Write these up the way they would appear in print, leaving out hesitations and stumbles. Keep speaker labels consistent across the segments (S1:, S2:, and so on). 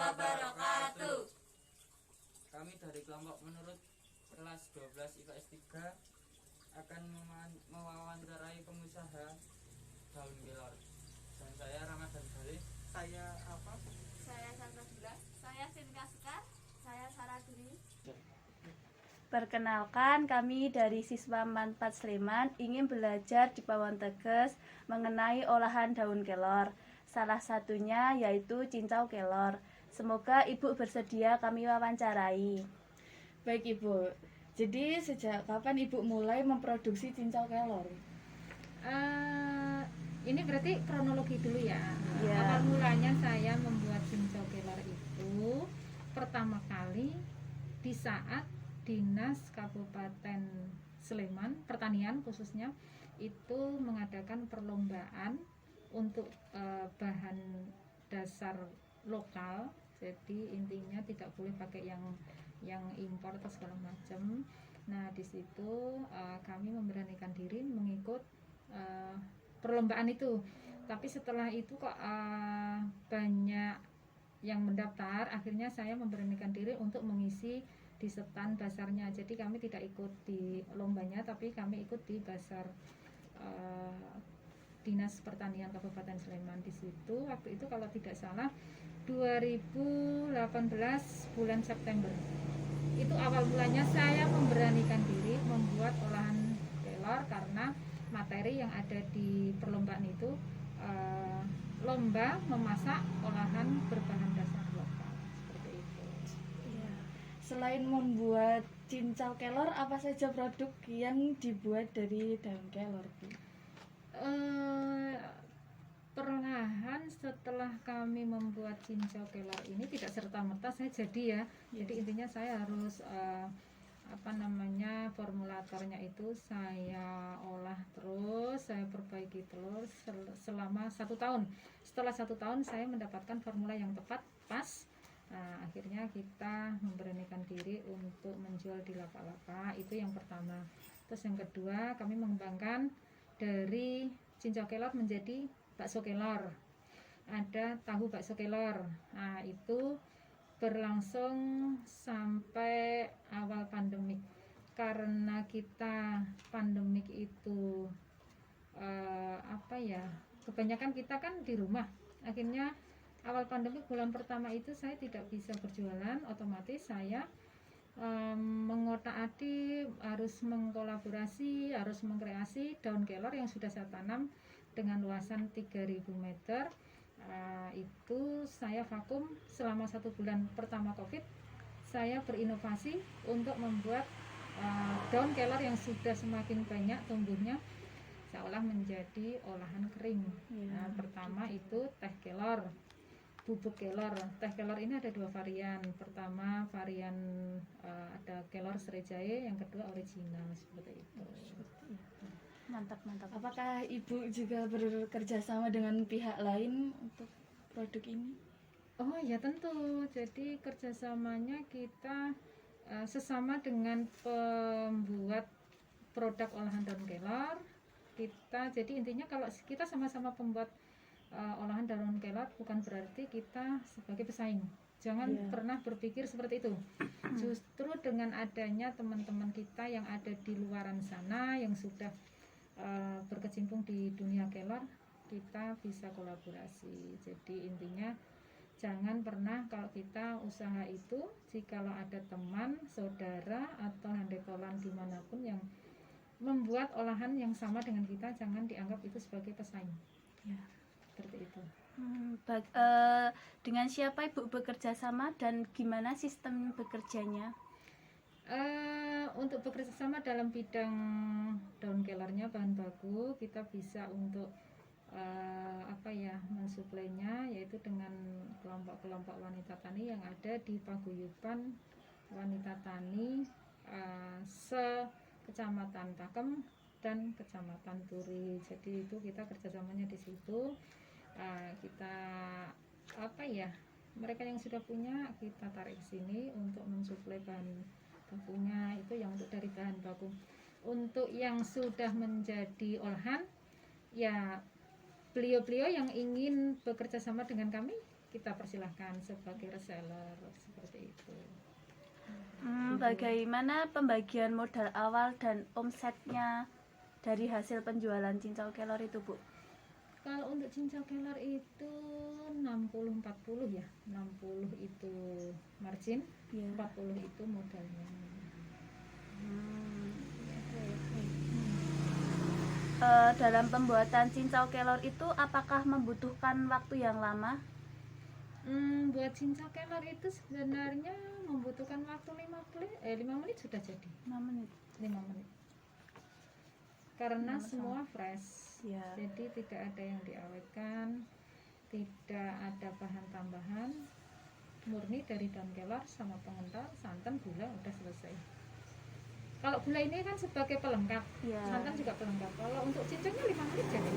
S1: wabarakatuh.
S2: Kami dari kelompok menurut kelas 12 IPS 3 akan mewawancarai pengusaha daun kelor. Dan saya Ramadan Galih.
S3: Saya apa?
S1: Saya Sandra Dula. Saya Sinka Sekar. Saya Sarah Duri.
S4: Perkenalkan, kami dari siswa MAN 4 Sleman ingin belajar di Pawon Teges mengenai olahan daun kelor. Salah satunya yaitu cincau kelor. Semoga Ibu bersedia kami wawancarai.
S5: Baik Ibu, jadi sejak kapan Ibu mulai memproduksi cincau kelor?
S6: Ini berarti kronologi dulu ya.
S4: Ya.
S6: Awal mulanya saya membuat cincau kelor itu pertama kali di saat Dinas Kabupaten Sleman Pertanian khususnya itu mengadakan perlombaan untuk bahan dasar lokal. Jadi intinya tidak boleh pakai yang impor atau segala macam. Nah di situ kami memberanikan diri mengikut perlombaan itu. Tapi setelah itu kok banyak yang mendaftar, akhirnya saya memberanikan diri untuk mengisi di stand basarnya. Jadi kami tidak ikut di lombanya, tapi kami ikut di basar Dinas Pertanian Kabupaten Sleman. Di situ waktu itu kalau tidak salah 2018 bulan September. Itu awal mulanya saya memberanikan diri membuat olahan kelor karena materi yang ada di perlombaan itu lomba memasak olahan berbahan dasar lokal seperti itu.
S5: Ya. Selain membuat cincau kelor, apa saja produk yang dibuat dari daun kelor, Bu?
S6: Perlahan setelah kami membuat cincau kelor ini tidak serta-merta saya jadi ya. Jadi intinya saya harus formulatornya itu saya olah terus, saya perbaiki terus selama 1 tahun. Setelah 1 tahun saya mendapatkan formula yang tepat pas. Nah, akhirnya kita memberanikan diri untuk menjual di lapak-lapak. Itu yang pertama. Terus yang kedua, kami mengembangkan dari cincau kelor menjadi bakso kelor. Ada tahu bakso kelor. Nah, itu berlangsung sampai awal pandemik. Karena kita pandemik itu kebanyakan kita kan di rumah. Akhirnya awal pandemik bulan pertama itu saya tidak bisa berjualan, otomatis saya mengotak-atik, harus mengkolaborasi, harus mengkreasi daun kelor yang sudah saya tanam dengan luasan 3000 meter. Itu saya vakum selama 1 bulan pertama COVID. Saya berinovasi untuk membuat daun kelor yang sudah semakin banyak tumbuhnya saya olah menjadi olahan kering. Nah, pertama itu teh kelor, bubuk kelor. Teh kelor ini ada 2 varian. Pertama varian ada kelor serejae, yang kedua original seperti itu.
S4: Mantap.
S5: Apakah Ibu juga bekerja sama dengan pihak lain untuk produk ini?
S6: Oh ya tentu. Jadi kerjasamanya kita sesama dengan pembuat produk olahan daun kelor. Jadi intinya kalau kita sama-sama pembuat olahan daun kelor bukan berarti kita sebagai pesaing. Jangan pernah berpikir seperti itu. Justru dengan adanya teman-teman kita yang ada di luaran sana yang sudah berkecimpung di dunia kelor, kita bisa kolaborasi. Jadi intinya jangan pernah kalau kita usaha itu, jikalau ada teman, saudara atau handetolan dimanapun yang membuat olahan yang sama dengan kita, jangan dianggap itu sebagai pesaing.
S4: Ya.
S6: Seperti itu.
S4: Dengan siapa Ibu bekerja sama dan gimana sistem bekerjanya?
S6: Untuk bekerja sama dalam bidang daun kelornya bahan baku, kita bisa untuk mensuplainya yaitu dengan kelompok-kelompok wanita tani yang ada di paguyuban wanita tani se-Kecamatan Pakem dan Kecamatan Turi. Jadi itu kita kerjasamanya di situ. Mereka yang sudah punya kita tarik ke sini untuk mensuplai bahan bakunya, itu yang untuk dari bahan baku. Untuk yang sudah menjadi olahan, ya beliau-beliau yang ingin bekerja sama dengan kami, kita persilahkan sebagai reseller seperti itu.
S4: Bagaimana pembagian modal awal dan omsetnya dari hasil penjualan cincau kelor itu, Bu?
S6: Kalau untuk cincau kelor itu 60-40 ya, 60 itu margin,
S4: Ya.
S6: 40 itu modalnya.
S4: Dalam pembuatan cincau kelor itu apakah membutuhkan waktu yang lama?
S6: Buat cincau kelor itu sebenarnya membutuhkan waktu 5 menit sudah jadi.
S4: 5 menit.
S6: 5 menit. Karena
S4: Sama-sama.
S6: semua fresh.
S4: Ya.
S6: Jadi tidak ada yang diawetkan, tidak ada bahan tambahan, murni dari daun kelor sama pengental, santan, gula, udah selesai. Kalau gula ini kan sebagai pelengkap,
S4: Ya.
S6: santan juga pelengkap. Kalau untuk cincangnya 5 menit jadi.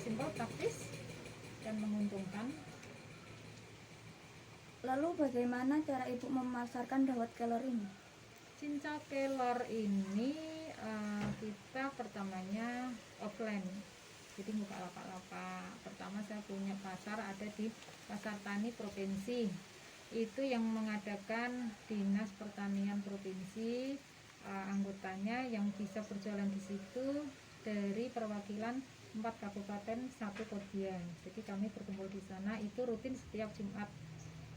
S6: Simple, praktis dan menguntungkan.
S3: Lalu bagaimana cara Ibu memasarkan dawet kelor ini?
S6: Cincau kelor ini kita pertamanya offline, jadi buka lapak-lapak. Pertama saya punya pasar ada di Pasar Tani Provinsi, itu yang mengadakan Dinas Pertanian Provinsi, anggotanya yang bisa berjualan di situ dari perwakilan 4 kabupaten 1 kodian. Jadi kami berkumpul di sana itu rutin setiap Jumat.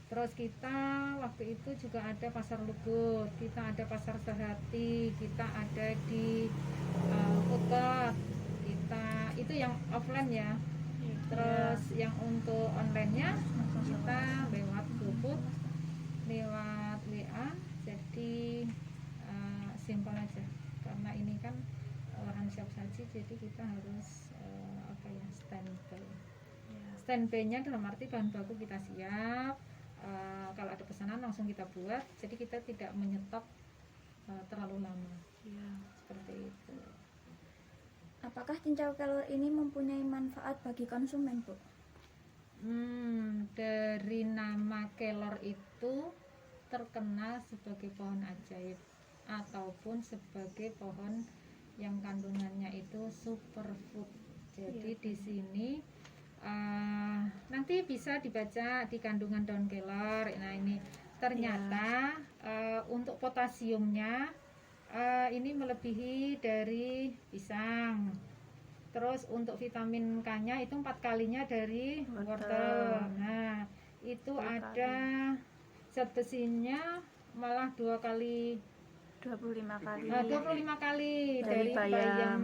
S6: Terus kita waktu itu juga ada pasar Lugut, kita ada pasar Sehati, kita ada di food court, kita itu yang offline ya. Terus yang untuk online-nya kita lewat GoFood, lewat WA, jadi simpel aja. Karena ini kan olahan siap saji, jadi kita harus standby. Standby-nya dalam arti bahan baku kita siap. Kalau ada pesanan langsung kita buat, jadi kita tidak menyetok terlalu lama.
S4: Ya.
S6: Seperti itu.
S3: Apakah cincau kelor ini mempunyai manfaat bagi konsumen, Bu?
S6: Dari nama kelor itu terkenal sebagai pohon ajaib ataupun sebagai pohon yang kandungannya itu superfood. Jadi di sini nanti bisa dibaca di kandungan daun kelor. Nah ini ternyata untuk potasiumnya ini melebihi dari pisang. Terus untuk vitamin K-nya itu 4 kalinya dari wortel. Nah itu ada zat besinya malah 25 kali
S4: 25
S6: kali dari bayam.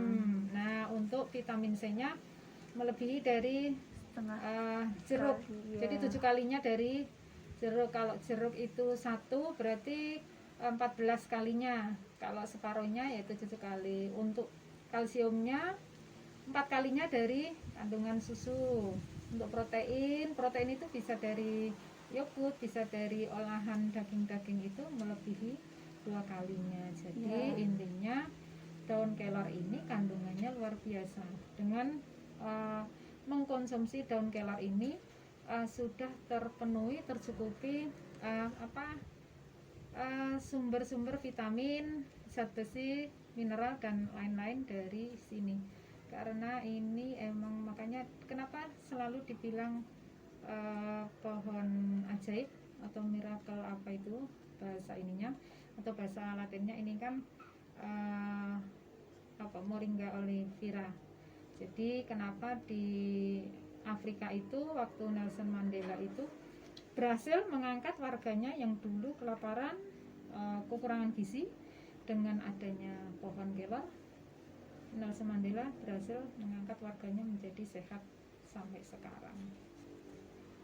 S6: Nah untuk vitamin C-nya melebihi dari jeruk.
S4: Iya.
S6: Jadi 7 kalinya dari jeruk. Kalau jeruk itu 1 berarti 14 kalinya. Kalau separuhnya yaitu 7 kali. Untuk kalsiumnya 4 kalinya dari kandungan susu. Untuk protein itu bisa dari yogurt, bisa dari olahan daging-daging itu melebihi 2 kalinya. Jadi intinya daun kelor ini kandungannya luar biasa. Dengan mengkonsumsi daun kelor ini sudah tercukupi sumber-sumber vitamin, zat besi, mineral dan lain-lain dari sini. Karena ini emang makanya kenapa selalu dibilang pohon ajaib atau miracle apa itu bahasa ininya atau bahasa latinnya ini kan Moringa oleifera. Jadi kenapa di Afrika itu waktu Nelson Mandela itu berhasil mengangkat warganya yang dulu kelaparan, kekurangan gizi, dengan adanya pohon kelor, Nelson Mandela berhasil mengangkat warganya menjadi sehat sampai sekarang.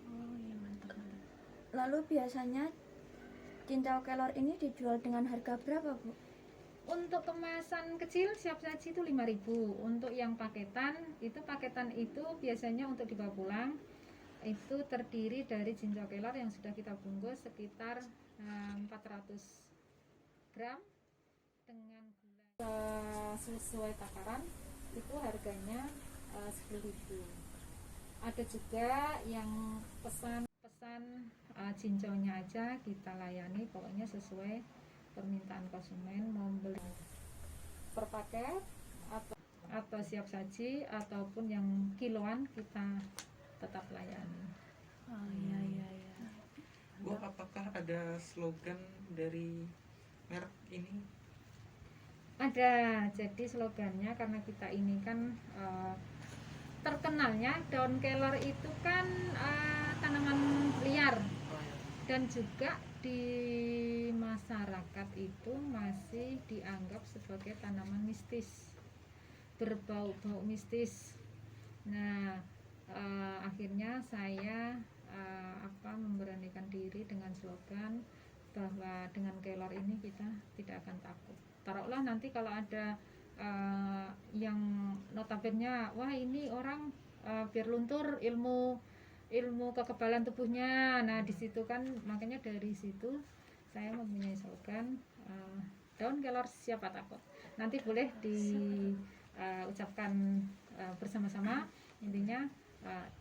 S4: Oh iya, mantap.
S3: Lalu biasanya cincau kelor ini dijual dengan harga berapa, Bu?
S6: Untuk kemasan kecil siap saji itu 5.000. Untuk yang paketan itu biasanya untuk dibawa pulang itu terdiri dari cincau kelor yang sudah kita bungkus sekitar 400 gram dengan gula sesuai takaran itu harganya 10.000. Ada juga yang pesan cincaunya aja kita layani, pokoknya sesuai permintaan konsumen, mau beli per paket atau siap saji ataupun yang kiloan kita tetap layani.
S4: Oh iya iya iya.
S7: Bu, apakah ada slogan dari merek ini?
S6: Ada, jadi slogannya karena kita ini kan terkenalnya daun kelor itu kan tanaman liar,
S7: Oh, ya.
S6: dan juga di masyarakat itu masih dianggap sebagai tanaman mistis, berbau-bau mistis. Nah, akhirnya saya memberanikan diri dengan slogan bahwa dengan kelor ini kita tidak akan takut. Taruhlah nanti kalau ada yang notabene, wah ini orang biar luntur ilmu kekebalan tubuhnya. Nah, di situ kan makanya dari situ saya mempunyai slogan daun kelor siapa takut. Nanti boleh diucapkan bersama-sama, intinya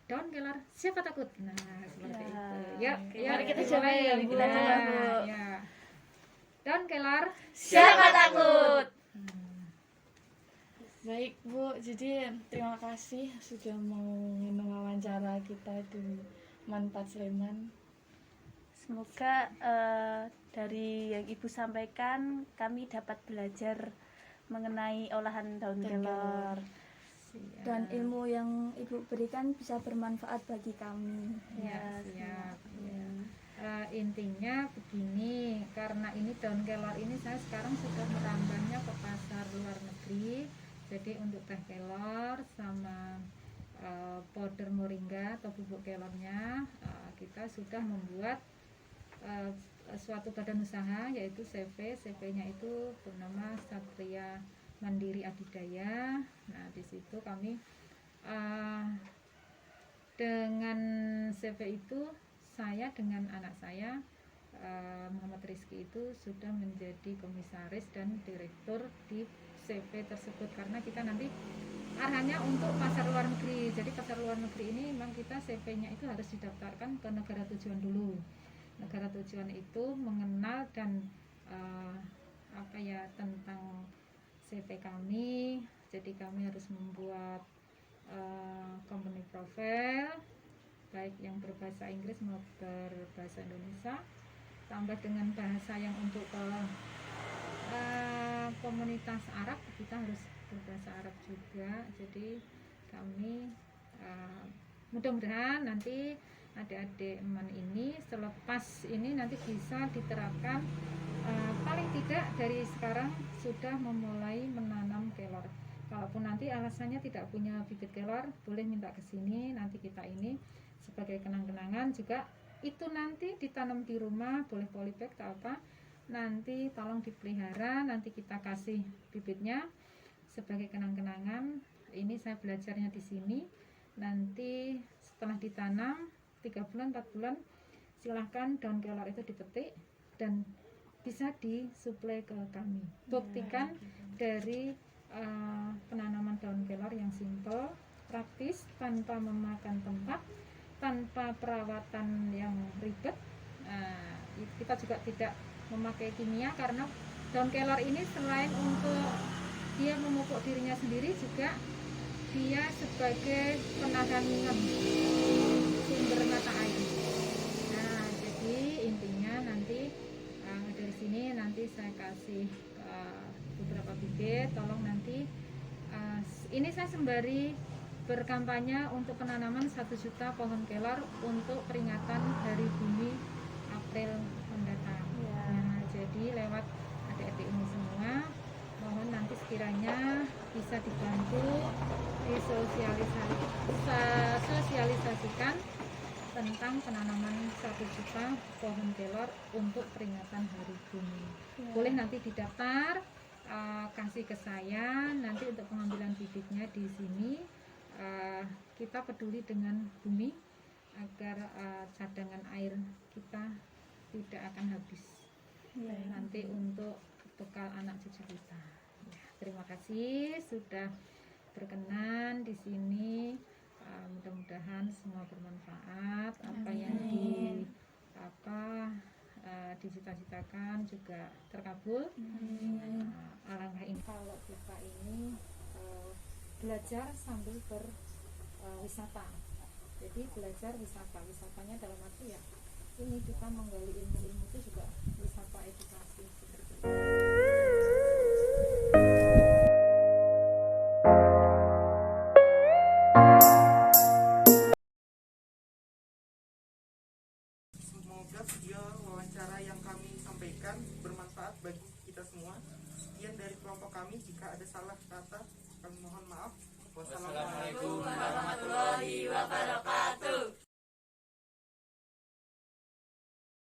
S6: daun kelor siapa takut. Nah, seperti itu. Ya,
S4: Mari kita coba ya, Bu.
S6: Kita coba, ya. Daun kelor
S4: Siapa takut?
S5: Baik Bu, jadi terima kasih sudah mau wawancara kita di Manfaat Sleman.
S4: Semoga dari yang Ibu sampaikan kami dapat belajar mengenai olahan daun kelor.
S3: Dan ilmu yang Ibu berikan bisa bermanfaat bagi kami.
S6: Ya, siap. Ya. Intinya begini, karena ini daun kelor ini saya sekarang sudah merambahnya ke pasar luar negeri. Jadi untuk teh kelor sama powder moringa atau bubuk kelornya kita sudah membuat suatu badan usaha, yaitu CV. CV-nya itu bernama Satria Mandiri Adidaya. Nah, di situ kami dengan CV itu saya dengan anak saya Muhammad Rizky itu sudah menjadi komisaris dan direktur di CV tersebut, karena kita nanti arahannya untuk pasar luar negeri. Jadi pasar luar negeri ini memang kita CV-nya itu harus didaftarkan ke negara tujuan dulu. Negara tujuan itu mengenal dan tentang CV kami. Jadi kami harus membuat company profile, baik yang berbahasa Inggris maupun berbahasa Indonesia, tambah dengan bahasa yang untuk komunitas Arab kita harus berbahasa Arab juga. Jadi kami mudah-mudahan nanti adik-adik eman ini selepas ini nanti bisa diterapkan, paling tidak dari sekarang sudah memulai menanam kelor. Kalaupun nanti alasannya tidak punya bibit kelor, boleh minta ke sini, nanti kita ini sebagai kenang-kenangan juga itu nanti ditanam di rumah, boleh polybag atau apa, nanti tolong dipelihara, nanti kita kasih bibitnya sebagai kenang-kenangan. Ini saya belajarnya di sini. Nanti setelah ditanam 3 bulan 4 bulan silahkan daun kelor itu dipetik dan bisa disuplai ke kami. Buktikan dari penanaman daun kelor yang simple, praktis, tanpa memakan tempat, tanpa perawatan yang ribet. Kita juga tidak memakai kimia, karena daun kelor ini selain untuk dia memupuk dirinya sendiri, juga dia sebagai penahan sumber mata air. Nah, jadi intinya nanti dari sini nanti saya kasih beberapa bibit, tolong nanti ini saya sembari berkampanye untuk penanaman 1 juta pohon kelor untuk peringatan Hari Bumi April mendatang. Nah, jadi lewat adik-adik ini semua, mohon nanti sekiranya bisa dibantu disosialisasikan tentang penanaman 1 juta pohon kelor untuk peringatan Hari Bumi. Boleh nanti didaftar, kasih ke saya, nanti untuk pengambilan bibitnya di sini. Kita peduli dengan bumi agar cadangan air kita tidak akan habis nanti untuk bekal anak cucu kita. Ya, terima kasih sudah berkenan di sini. Mudah-mudahan semua bermanfaat. Apa yang dicita-citakan juga terkabul. Alangkah ini kalau kita ini belajar sambil berwisata. Jadi belajar wisatanya dalam arti ya ini kita menggali ilmu-ilmu itu juga wisata edukasi seperti itu.
S7: Semoga video wawancara yang kami sampaikan bermanfaat bagi kita semua. Sekian dari kelompok kami, jika ada salah kata kami mohon maaf.
S2: Wassalamualaikum warahmatullahi wabarakatuh.